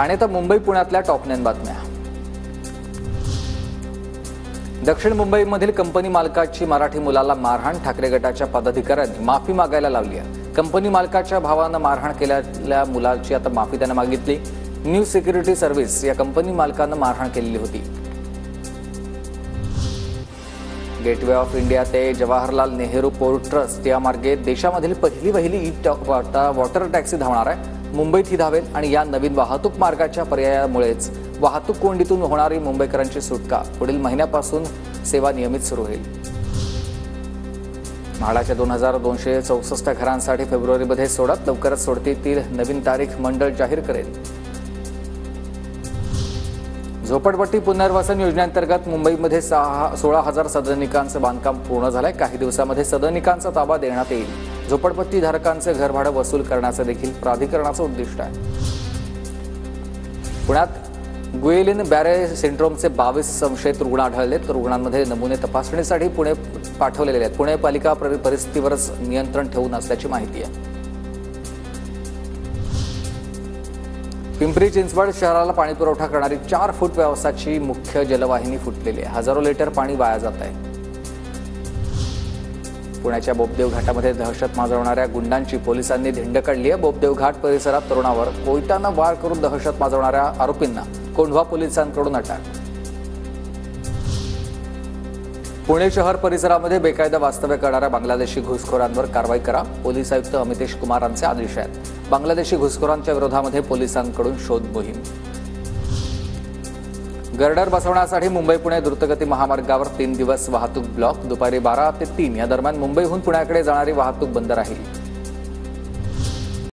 आणि आता मुंबई पुण्यातल्या टॉप 9 बातम्या। दक्षिण मुंबईमधील कंपनी मालकाची मराठी मुलाला मारहाण, ठाकरे गटाच्या पदाधिकाऱ्यांनी माफी मागायला लावली आहे। कंपनी मालकाच्या भावानं मारहाण केलेल्या मुलाची आता माफी त्याने मागितली। न्यू सिक्युरिटी सर्व्हिस या कंपनी मालकानं मारहाण केलेली होती। गेटवे ऑफ इंडिया ते जवाहरलाल नेहरू पोर्ट ट्रस्ट या मार्गे देशामधील पहिली वॉटर टॅक्सी धावणार आहे। मुंबईत ही धावेल आणि या नवीन वाहतूक मार्गाच्या पर्यायामुळेच वाहतूक कोंडीतून होणारी मुंबईकरांची सुटका पुढील महिन्यापासून सेवा नियमित सुरू होईल। म्हाडाच्या 2264 घरांसाठी फेब्रुवारीमध्ये सोडत लवकरच सोडतीतील नवीन तारीख मंडळ जाहीर करेल। झोपडपट्टी पुनर्वसन योजनेअंतर्गत मुंबईमध्ये 16,000 सदनिकांचं बांधकाम पूर्ण झालंय। काही दिवसांमध्ये सदनिकांचा ताबा देण्यात येईल। झोपडपट्टी धारकांचे घरभाडं वसूल करण्याचं देखील प्राधिकरणाचं उद्दिष्ट आहे। पुण्यात गुएलिन बॅरे सिंड्रोमचे 22 संशयित रुग्ण आढळले। तर रुग्णांमध्ये नमुने तपासणीसाठी पुणे पाठवलेले आहेत। पुणे पालिका परिस्थितीवरच नियंत्रण ठेवून असल्याची माहिती आहे। पिंपरी चिंचवड शहराला पाणी पुरवठा करणारी 4 फूट व्यासाची मुख्य जलवाहिनी फुटलेली आहे। हजारो लिटर पाणी वाया जात आहे। पुण्याच्या बोपदेव घाटामध्ये दहशत माजवणाऱ्या गुंडांची पोलिसांनी धिंड काढली आहे। बोपदेव घाट परिसरात तरुणावर कोयत्यानं वार करून दहशत माजवणाऱ्या आरोपींना कोंढवा पोलिसांकडून अटक। पुणे शहर परिसरामध्ये बेकायदा वास्तव्य करणाऱ्या बांगलादेशी घुसखोरांवर कारवाई करा, पोलीस आयुक्त अमितेश कुमारांचे आदेश आहेत। बांगलादेशी घुसखोरांच्या विरोधामध्ये पोलिसांकडून शोध मोहीम। गर्डर बसवण्यासाठी मुंबई पुणे द्रुतगती महामार्गावर 3 दिवस वाहतूक ब्लॉक। दुपारी 12 ते 3 या दरम्यान मुंबईहून पुण्याकडे जाणारी वाहतूक बंद राहील।